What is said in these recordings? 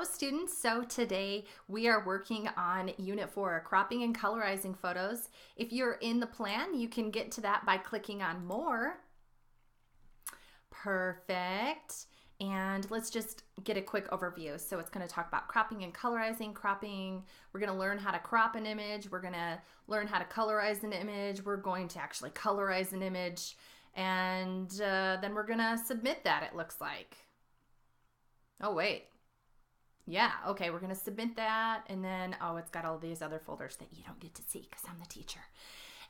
students, so today we are working on Unit 4, cropping and colorizing photos. If you're in the plan, you can get to that by clicking on More. Perfect. And let's just get a quick overview. So it's going to talk about cropping and colorizing. Cropping, we're going to learn how to crop an image. We're going to learn how to colorize an image. We're going to actually colorize an image. And then we're going to submit that, it looks like. Oh, wait. Yeah, okay, we're going to submit that. And then, oh, it's got all these other folders that you don't get to see because I'm the teacher.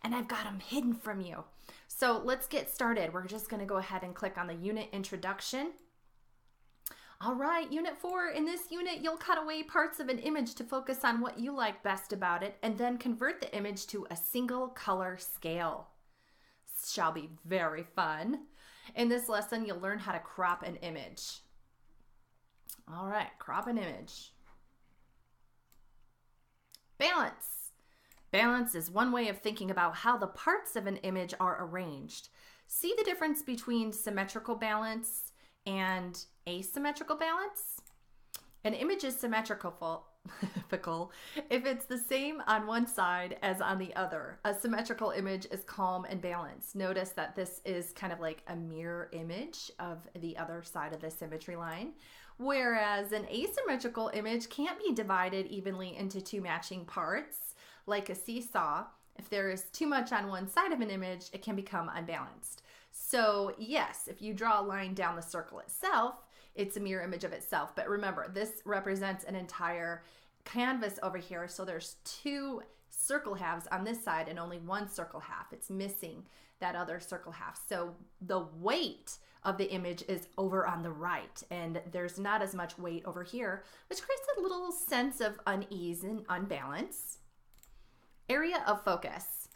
And I've got them hidden from you. So let's get started. We're just going to go ahead and click on the unit introduction. All right, Unit 4. In this unit, you'll cut away parts of an image to focus on what you like best about it and then convert the image to a single color scale. Shall be very fun. In this lesson, you'll learn how to crop an image. All right, crop an image. Balance. Balance is one way of thinking about how the parts of an image are arranged. See the difference between symmetrical balance and asymmetrical balance? An image is symmetrical if it's the same on one side as on the other. A symmetrical image is calm and balanced. Notice that this is kind of like a mirror image of the other side of the symmetry line, whereas an asymmetrical image can't be divided evenly into two matching parts like a seesaw. If there is too much on one side of an image, it can become unbalanced. So yes, if you draw a line down the circle itself, it's a mirror image of itself. But remember, this represents an entire canvas over here. So there's two circle halves on this side and only one circle half. It's missing that other circle half. So the weight of the image is over on the right, and there's not as much weight over here, which creates a little sense of unease and unbalance. Area of focus.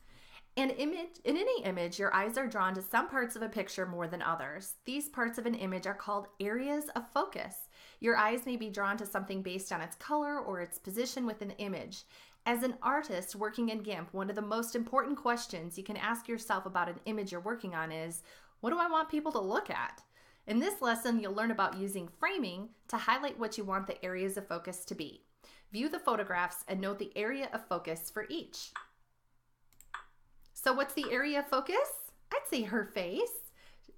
In any image, your eyes are drawn to some parts of a picture more than others. These parts of an image are called areas of focus. Your eyes may be drawn to something based on its color or its position within the image. As an artist working in GIMP, one of the most important questions you can ask yourself about an image you're working on is, what do I want people to look at? In this lesson, you'll learn about using framing to highlight what you want the areas of focus to be. View the photographs and note the area of focus for each. So what's the area of focus? I'd say her face.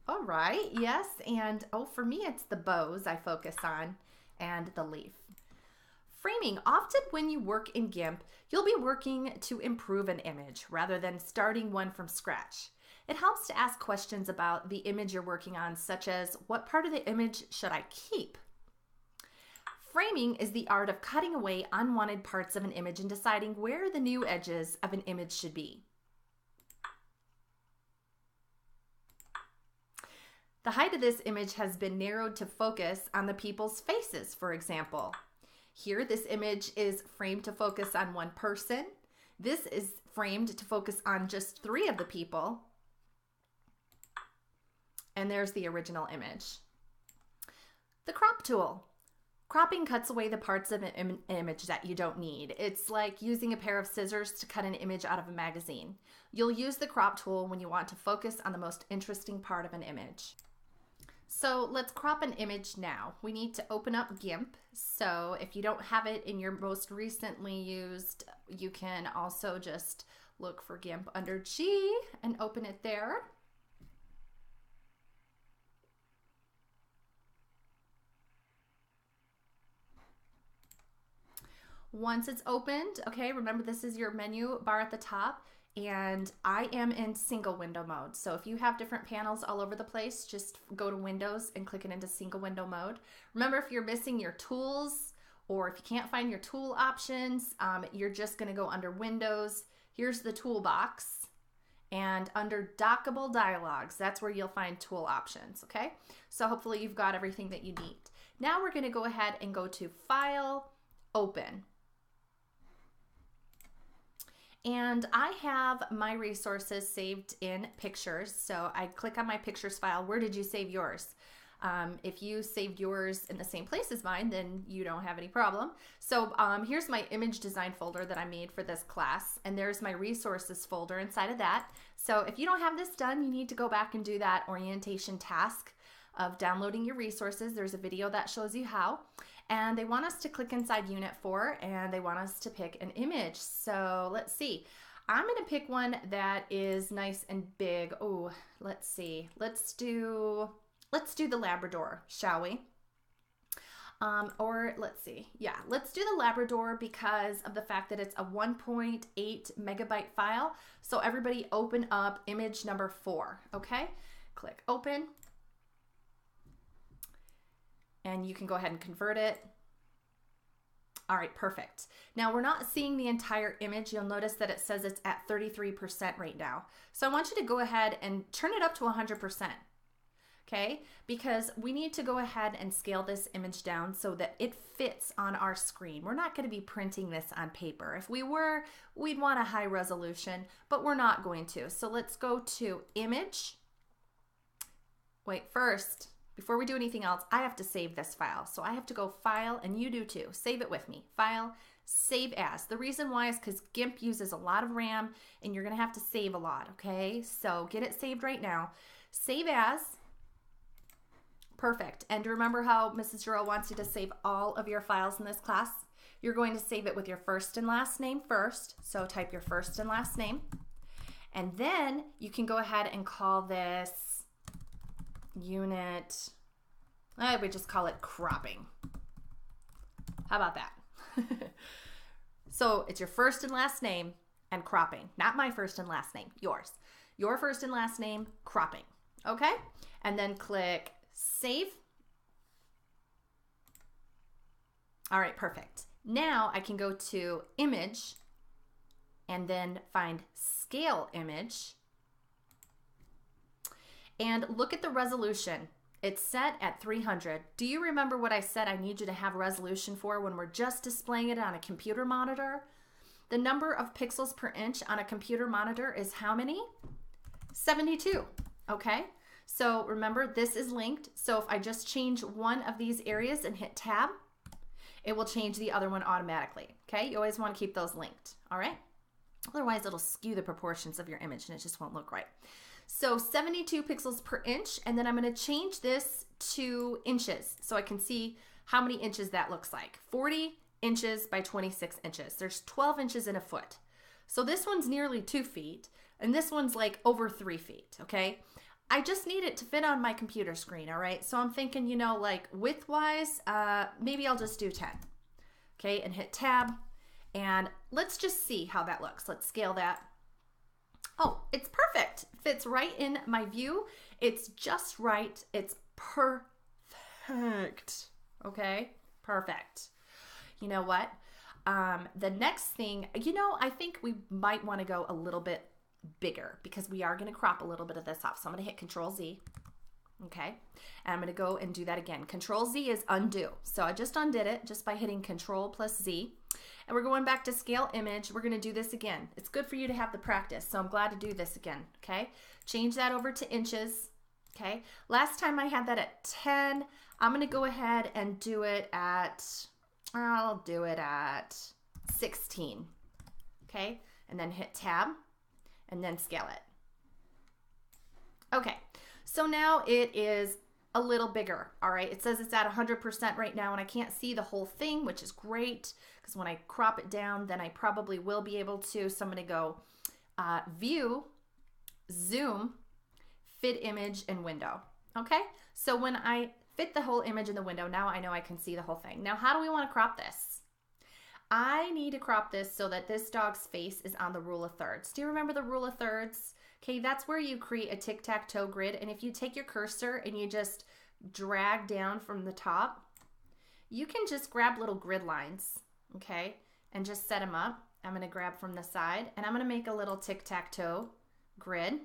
All right, yes, and oh, for me it's the bows I focus on and the leaf. Framing. Often when you work in GIMP, you'll be working to improve an image rather than starting one from scratch. It helps to ask questions about the image you're working on, such as, what part of the image should I keep? Framing is the art of cutting away unwanted parts of an image and deciding where the new edges of an image should be. The height of this image has been narrowed to focus on the people's faces, for example. Here, this image is framed to focus on one person. This is framed to focus on just 3 of the people. And there's the original image. The crop tool. Cropping cuts away the parts of an image that you don't need. It's like using a pair of scissors to cut an image out of a magazine. You'll use the crop tool when you want to focus on the most interesting part of an image. So let's crop an image now. We need to open up GIMP. So if you don't have it in your most recently used, you can also just look for GIMP under G and open it there. Once it's opened, okay, remember this is your menu bar at the top, and I am in single window mode. So if you have different panels all over the place, just go to Windows and click it into single window mode. Remember, if you're missing your tools or if you can't find your tool options, you're just gonna go under Windows. Here's the toolbox, and under dockable dialogues, that's where you'll find tool options, okay? So hopefully you've got everything that you need. Now we're gonna go ahead and go to File, Open. And I have my resources saved in pictures. So I click on my pictures file. Where did you save yours? If you saved yours in the same place as mine, then you don't have any problem. So here's my image design folder that I made for this class, and there's my resources folder inside of that. So if you don't have this done, you need to go back and do that orientation task of downloading your resources. There's a video that shows you how. and they want us to click inside Unit 4, and they want us to pick an image. So let's see. I'm going to pick one that is nice and big. Oh, let's see. Let's do the Labrador, shall we? Or let's see. Yeah, let's do the Labrador because of the fact that it's a 1.8 megabyte file. So everybody open up image number 4, okay? Click open. And you can go ahead and convert it. All right, perfect. Now we're not seeing the entire image. You'll notice that it says it's at 33% right now. So I want you to go ahead and turn it up to 100%. Okay, because we need to go ahead and scale this image down so that it fits on our screen. We're not going to be printing this on paper. If we were, we'd want a high resolution, but we're not going to. So let's go to image. Wait, first, before we do anything else, I have to save this file. So I have to go File, and you do too. Save it with me. File, Save As. The reason why is because GIMP uses a lot of RAM, and you're going to have to save a lot, okay? So get it saved right now. Save As. Perfect. And remember how Mrs. Girot wants you to save all of your files in this class? You're going to save it with your first and last name first. So type your first and last name. And then you can go ahead and call this unit, I would just call it cropping. How about that? So it's your first and last name and cropping. Not my first and last name, yours. Your first and last name, cropping. Okay? And then click Save. All right, perfect. Now I can go to Image and then find Scale Image and look at the resolution. It's set at 300. Do you remember what I said I need you to have resolution for when we're just displaying it on a computer monitor? The number of pixels per inch on a computer monitor is how many? 72, okay? So remember, this is linked. So if I just change one of these areas and hit tab, it will change the other one automatically. Okay, you always want to keep those linked. All right, otherwise it'll skew the proportions of your image and it just won't look right. So 72 pixels per inch, and then I'm going to change this to inches so I can see how many inches that looks like. 40 inches by 26 inches. There's 12 inches in a foot. So this one's nearly 2 feet, and this one's like over 3 feet, okay? I just need it to fit on my computer screen, all right? So I'm thinking, you know, like width-wise, maybe I'll just do 10, okay? And hit tab, and let's just see how that looks. Let's scale that. Oh, it's perfect. Fits right in my view. It's just right. It's perfect, okay? Perfect. You know what? The next thing, you know, I think we might want to go a little bit bigger because we are going to crop a little bit of this off. So I'm going to hit Control Z, okay? And I'm going to go and do that again. Control Z is undo. So I just undid it just by hitting Control plus Z. And we're going back to Scale Image. We're going to do this again. It's good for you to have the practice, so I'm glad to do this again, okay? Change that over to inches, okay? Last time I had that at 10. I'm going to go ahead and do it at, I'll do it at 16, okay? And then hit Tab. And then scale it. Okay, so now it is a little bigger, all right? It says it's at 100% right now, and I can't see the whole thing, which is great, because when I crop it down, then I probably will be able to. So I'm gonna go View, Zoom, Fit Image, and Window, okay? So when I fit the whole image in the window, now I know I can see the whole thing. Now, how do we wanna crop this? I need to crop this so that this dog's face is on the rule of thirds. Do you remember the rule of thirds? Okay, that's where you create a tic-tac-toe grid, and if you take your cursor and you just drag down from the top, you can just grab little grid lines, okay, and just set them up. I'm going to grab from the side, and I'm going to make a little tic-tac-toe grid,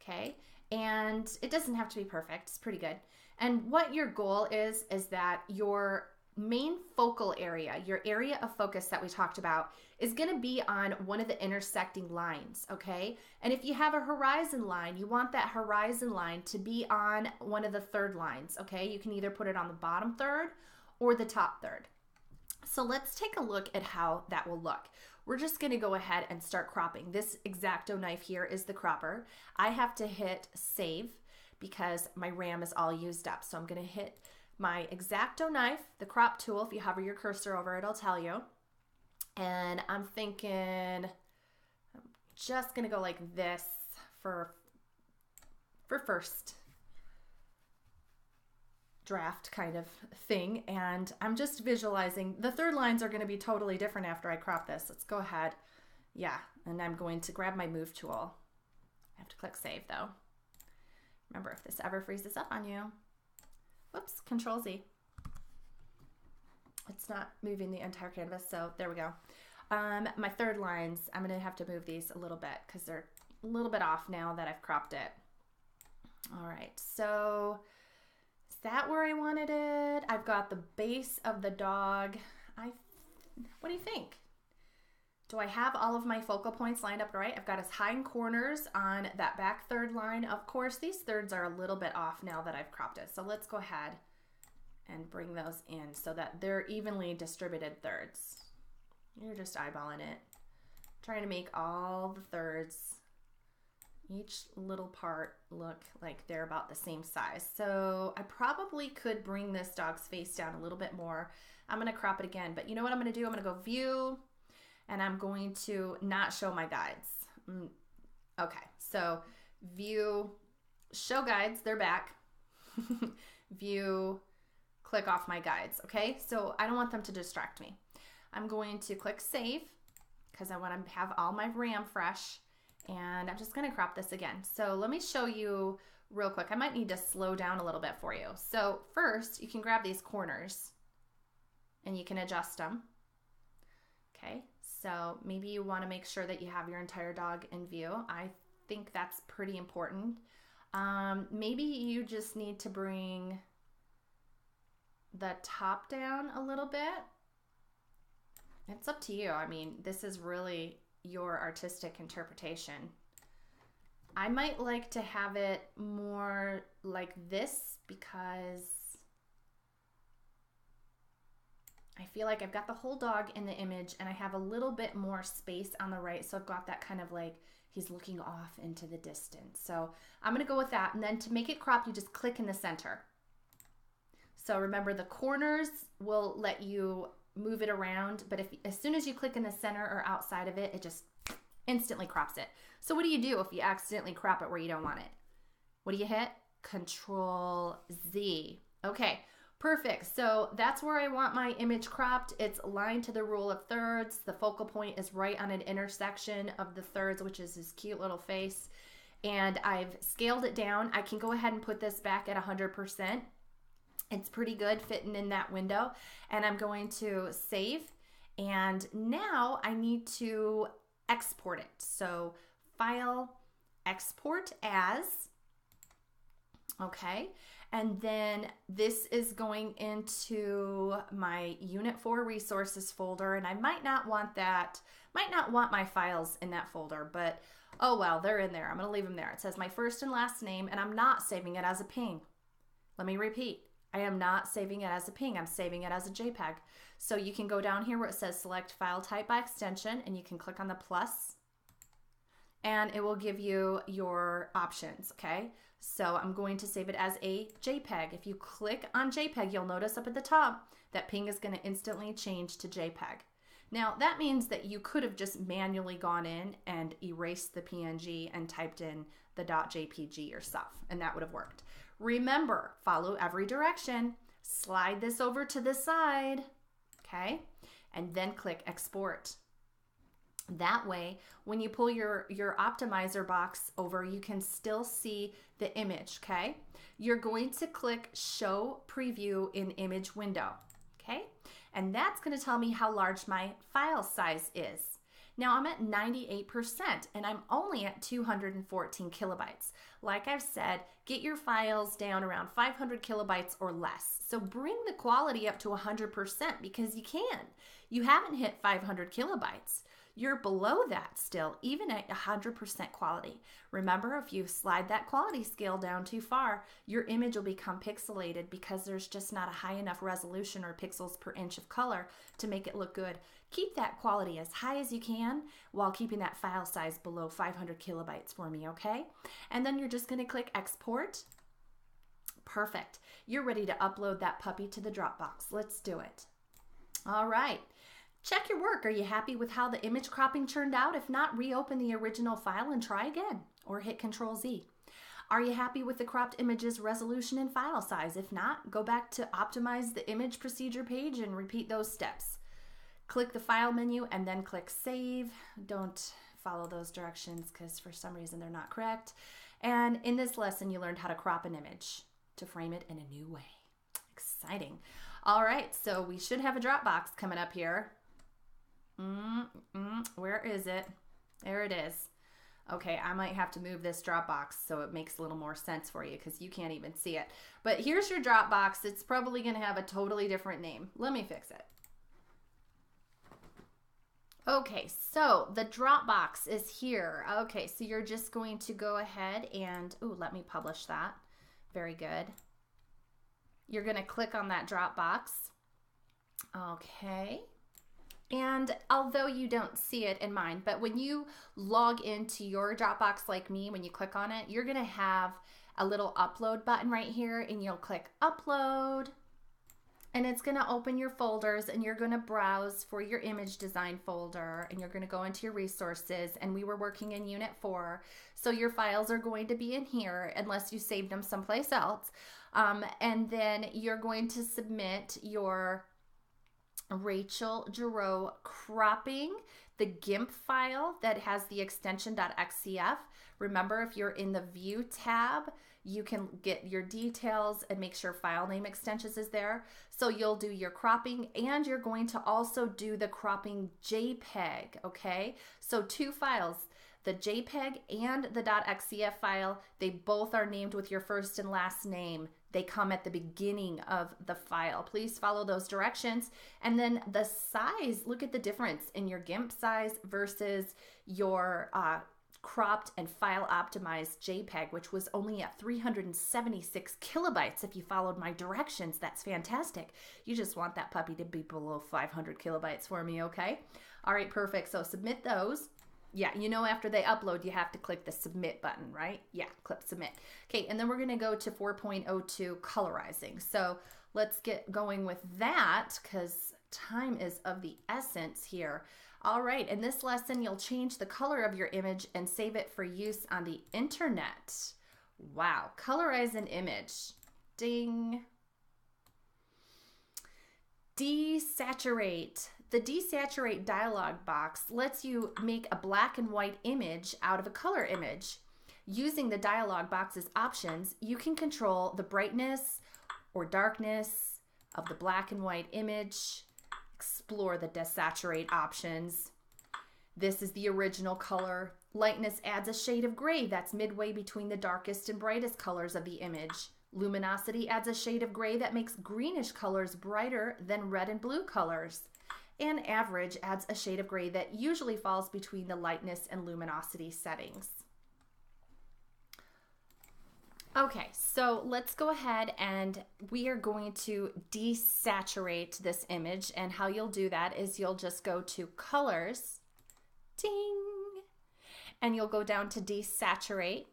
okay, and it doesn't have to be perfect. It's pretty good. And what your goal is that your main focal area, your area of focus that we talked about, is going to be on one of the intersecting lines, okay? And if you have a horizon line, you want that horizon line to be on one of the third lines, okay? You can either put it on the bottom third or the top third. So let's take a look at how that will look. We're just going to go ahead and start cropping. This X-Acto knife here is the cropper. I have to hit Save because my RAM is all used up. So I'm going to hit my X-Acto knife, the crop tool. If you hover your cursor over it, it'll tell you. And I'm thinking I'm just gonna go like this for first draft kind of thing. And I'm just visualizing the third lines are gonna be totally different after I crop this. Let's go ahead. Yeah, and I'm going to grab my move tool. I have to click save though. Remember, if this ever freezes up on you, whoops, Control Z. It's not moving the entire canvas, so there we go. My third lines, I'm gonna have to move these a little bit because they're a little bit off now that I've cropped it. All right, so is that where I wanted it? I've got the base of the dog. What do you think? Do I have all of my focal points lined up right? I've got his hind corners on that back third line. Of course, these thirds are a little bit off now that I've cropped it. So let's go ahead and bring those in so that they're evenly distributed thirds. You're just eyeballing it. Trying to make all the thirds, each little part, look like they're about the same size. So I probably could bring this dog's face down a little bit more. I'm gonna crop it again, but you know what I'm gonna do? I'm gonna go View, and I'm going to not show my guides. Okay, so View, Show Guides, they're back. View, click off my guides, okay? So I don't want them to distract me. I'm going to click Save because I want to have all my RAM fresh, and I'm just gonna crop this again. So let me show you real quick. I might need to slow down a little bit for you. So first, you can grab these corners and you can adjust them, okay? So maybe you want to make sure that you have your entire dog in view. I think that's pretty important. Maybe you just need to bring the top down a little bit. It's up to you. I mean, this is really your artistic interpretation. I might like to have it more like this because I feel like I've got the whole dog in the image and I have a little bit more space on the right. So I've got that kind of like, he's looking off into the distance. So I'm gonna go with that. And then to make it crop, you just click in the center. So remember, the corners will let you move it around, but as soon as you click in the center or outside of it, it just instantly crops it. So what do you do if you accidentally crop it where you don't want it? What do you hit? Control Z. Okay. Perfect. So that's where I want my image cropped. It's aligned to the rule of thirds. The focal point is right on an intersection of the thirds, which is his cute little face. And I've scaled it down. I can go ahead and put this back at 100%. It's pretty good fitting in that window. And I'm going to save. And now I need to export it. So File, Export As. Okay. And then this is going into my Unit 4 resources folder, and I might not want my files in that folder, but oh well, they're in there. I'm gonna leave them there. It says my first and last name, and I'm not saving it as a PNG. Let me repeat. I am not saving it as a PNG. I'm saving it as a JPEG. So you can go down here where it says select file type by extension, and you can click on the plus, and it will give you your options, okay? So I'm going to save it as a JPEG. If you click on JPEG, you'll notice up at the top that PNG is going to instantly change to JPEG. Now that means that you could have just manually gone in and erased the PNG and typed in the .jpg yourself, and that would have worked. Remember, follow every direction. Slide this over to the side, okay? And then click export. That way, when you pull your optimizer box over, you can still see the image, okay? You're going to click Show Preview in Image Window, okay? And that's going to tell me how large my file size is. Now I'm at 98% and I'm only at 214 kilobytes. Like I've said, get your files down around 500 kilobytes or less. So bring the quality up to 100% because you can. You haven't hit 500 kilobytes. You're below that still, even at 100% quality. Remember, if you slide that quality scale down too far, your image will become pixelated because there's just not a high enough resolution or pixels per inch of color to make it look good. Keep that quality as high as you can while keeping that file size below 500 kilobytes for me, okay? And then you're just gonna click export, Perfect. You're ready to upload that puppy to the Dropbox. Let's do it. All right. Check your work. Are you happy with how the image cropping turned out? If not, reopen the original file and try again, or hit Control-Z. Are you happy with the cropped image's resolution and file size? If not, go back to optimize the image procedure page and repeat those steps. Click the file menu and then click save. Don't follow those directions because for some reason they're not correct. And in this lesson, you learned how to crop an image to frame it in a new way. Exciting. All right, so we should have a Dropbox coming up here. Where is it? There it is. Okay, I might have to move this Dropbox so it makes a little more sense for you because you can't even see it. But here's your Dropbox. It's probably going to have a totally different name. Let me fix it. Okay, so the Dropbox is here. Okay, so you're just going to go ahead and, let me publish that. Very good. You're going to click on that Dropbox. Okay. And although you don't see it in mine, but when you log into your Dropbox like me, when you click on it, you're going to have a little upload button right here and you'll click upload and it's going to open your folders and you're going to browse for your image design folder and you're going to go into your resources, and we were working in Unit 4. So your files are going to be in here unless you saved them someplace else. And then you're going to submit your Rachel Girot cropping, the GIMP file that has the extension .xcf. Remember, if you're in the View tab, you can get your details and make sure file name extensions is there. So you'll do your cropping and you're going to also do the cropping JPEG, okay? So two files, the JPEG and the .xcf file, they both are named with your first and last name. They come at the beginning of the file. Please follow those directions. And then the size, look at the difference in your GIMP size versus your cropped and file optimized JPEG, which was only at 376 kilobytes. If you followed my directions, that's fantastic. You just want that puppy to be below 500 kilobytes for me, okay? All right, perfect. So submit those. Yeah, you know after they upload, you have to click the submit button, right? Yeah, click submit. Okay, and then we're gonna go to 4.02 colorizing. So let's get going with that because time is of the essence here. All right, in this lesson, you'll change the color of your image and save it for use on the internet. Wow, colorize an image. Ding. Desaturate. The Desaturate dialog box lets you make a black and white image out of a color image. Using the dialog box's options, you can control the brightness or darkness of the black and white image. Explore the Desaturate options. This is the original color. Lightness adds a shade of gray that's midway between the darkest and brightest colors of the image. Luminosity adds a shade of gray that makes greenish colors brighter than red and blue colors. And average adds a shade of gray that usually falls between the lightness and luminosity settings. Okay, so let's go ahead and we are going to desaturate this image, and how you'll do that is you'll just go to colors, ding, and you'll go down to desaturate,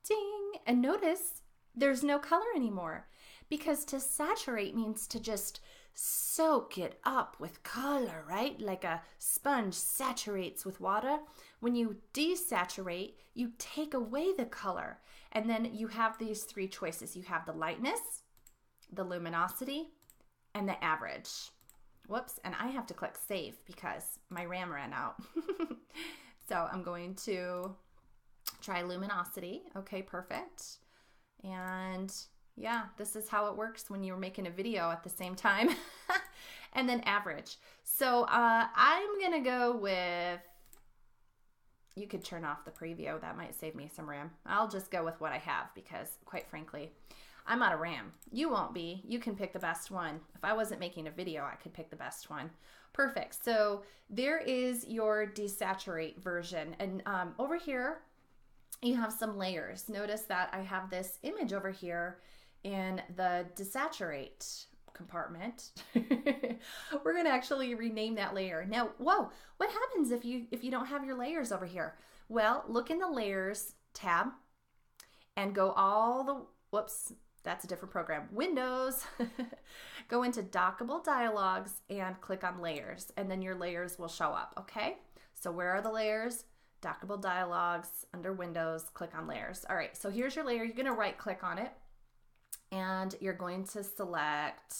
ding, and notice there's no color anymore because to saturate means to just soak it up with color, right? Like a sponge saturates with water. When you desaturate, you take away the color. And then you have these three choices. You have the lightness, the luminosity, and the average. Whoops, and I have to click save because my RAM ran out. So I'm going to try luminosity. Okay, perfect. And yeah, this is how it works when you're making a video at the same time. And then average. So I'm gonna go with, you could turn off the preview. That might save me some RAM. I'll just go with what I have because quite frankly, I'm out of RAM. You won't be. You can pick the best one. If I wasn't making a video, I could pick the best one. Perfect. So there is your desaturate version. And over here, you have some layers. Notice that I have this image over here in the desaturate compartment. We're going to actually rename that layer. Now, whoa, what happens if you don't have your layers over here? Well, look in the layers tab and go all the, whoops, That's a different program. Windows, go into dockable dialogues and click on layers, and then your layers will show up, okay? So where are the layers? Dockable dialogues, under Windows, click on layers. All right, so here's your layer. You're gonna right click on it, and you're going to select,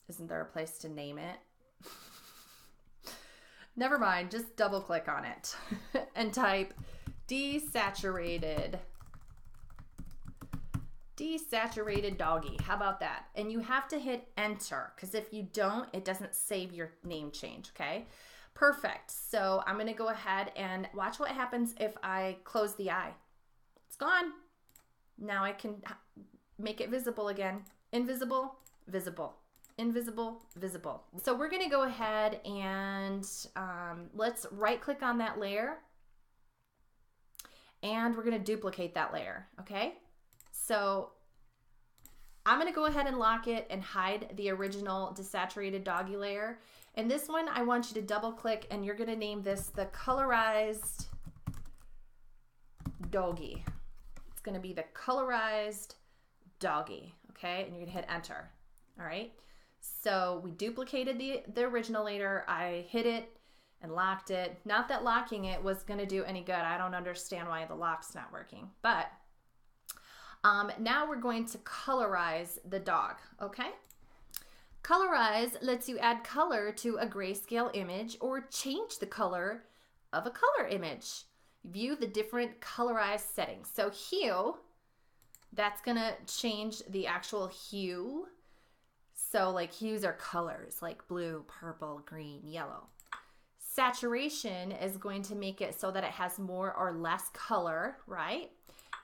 isn't there a place to name it? Never mind, just double click on it and type desaturated doggy. How about that? And you have to hit enter, because if you don't, it doesn't save your name change, okay? Perfect. So I'm gonna go ahead and watch what happens if I close the eye. It's gone. Now I can make it visible again. Invisible, visible, invisible, visible. So we're gonna go ahead and let's right click on that layer, and we're gonna duplicate that layer, okay? So I'm gonna go ahead and lock it and hide the original desaturated doggy layer. And this one, I want you to double click, and you're gonna name this the colorized doggy. It's gonna be the colorized doggy, okay? And you're gonna hit enter, all right? So we duplicated the original layer. I hit it and locked it. Not that locking it was gonna do any good. I don't understand why the lock's not working, but now we're going to colorize the dog, okay? Colorize lets you add color to a grayscale image or change the color of a color image. View the different colorized settings. So hue, that's gonna change the actual hue. So like hues are colors like blue, purple, green, yellow. Saturation is going to make it so that it has more or less color, right?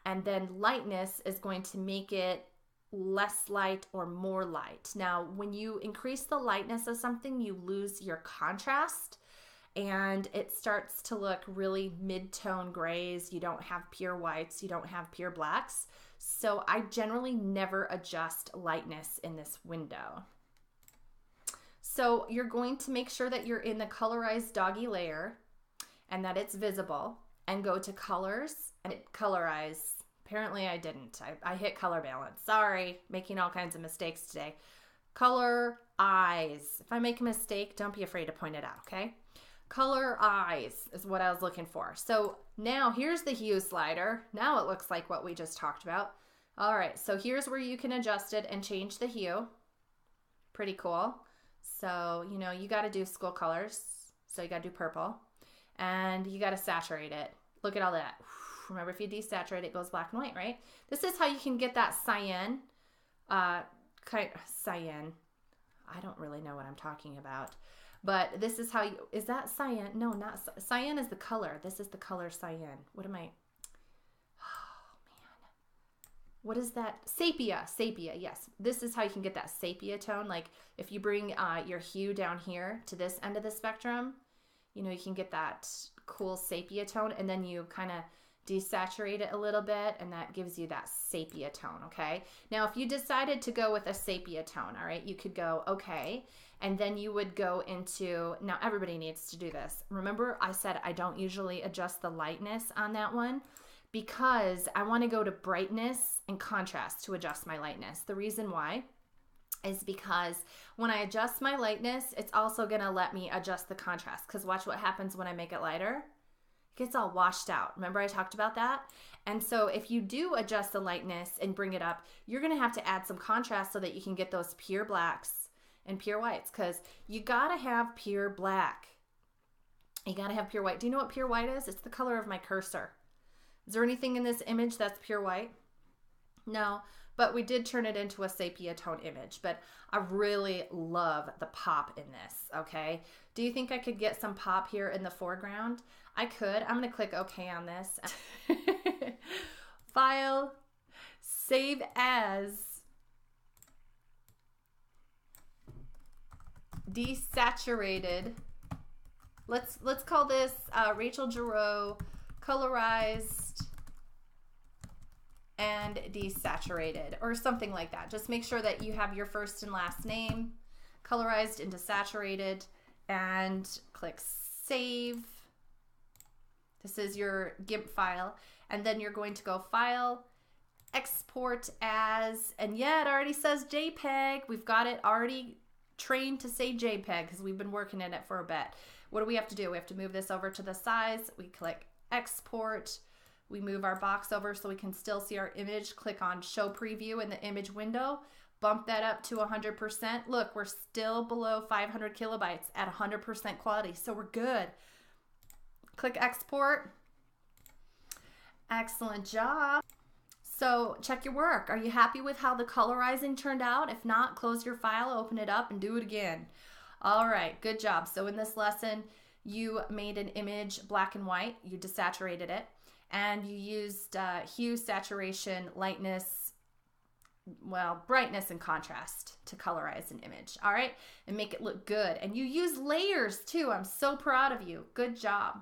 And then lightness is going to make it less light or more light. Now, when you increase the lightness of something, you lose your contrast and it starts to look really mid-tone grays. You don't have pure whites, you don't have pure blacks. So I generally never adjust lightness in this window. So you're going to make sure that you're in the colorized doggy layer and that it's visible, and go to colors and hit colorize. Apparently I didn't. I hit color balance. Sorry, making all kinds of mistakes today. Color eyes. If I make a mistake, don't be afraid to point it out, okay? Color eyes is what I was looking for. So now here's the hue slider. Now it looks like what we just talked about. All right, so here's where you can adjust it and change the hue. Pretty cool. So, you know, you got to do school colors. So you got to do purple, and you got to saturate it. Look at all that. Remember, if you desaturate, it goes black and white, right? This is how you can get that cyan. Cyan. I don't really know what I'm talking about. But this is how you, is that cyan? No, not cyan is the color. This is the color cyan. What am I? Oh, man. What is that? Sepia. Sepia, yes. This is how you can get that sepia tone. Like if you bring your hue down here to this end of the spectrum, you know, you can get that cool sepia tone, and then you kind of desaturate it a little bit, and that gives you that sepia tone, okay? Now, if you decided to go with a sepia tone, all right, you could go, okay, and then you would go into, now everybody needs to do this. Remember, I said I don't usually adjust the lightness on that one because I want to go to brightness and contrast to adjust my lightness. The reason why is because when I adjust my lightness, it's also going to let me adjust the contrast, because watch what happens when I make it lighter. Gets all washed out. Remember I talked about that? And so if you do adjust the lightness and bring it up, you're gonna have to add some contrast so that you can get those pure blacks and pure whites, because you gotta have pure black. You gotta have pure white. Do you know what pure white is? It's the color of my cursor. Is there anything in this image that's pure white? No, but we did turn it into a sepia tone image, but I really love the pop in this, okay? Do you think I could get some pop here in the foreground? I could. I'm going to click OK on this. File, save as, desaturated. Let's call this Rachel Girot colorized and desaturated, or something like that. Just make sure that you have your first and last name, colorized and desaturated, and click save. This is your GIMP file, and then you're going to go File, export as, and yeah, it already says JPEG. We've got it already trained to say JPEG because we've been working in it for a bit. What do we have to do? We have to move this over to the size. We click export. We move our box over so we can still see our image. Click on show preview in the image window. Bump that up to 100%. Look, we're still below 500 kilobytes at 100% quality, so we're good. Click export. Excellent job. So check your work. Are you happy with how the colorizing turned out? If not, close your file, open it up, and do it again. All right, good job. So in this lesson, you made an image black and white. You desaturated it, and you used hue, saturation, lightness, well, brightness and contrast to colorize an image. All right, and make it look good. And you use layers too. I'm so proud of you. Good job.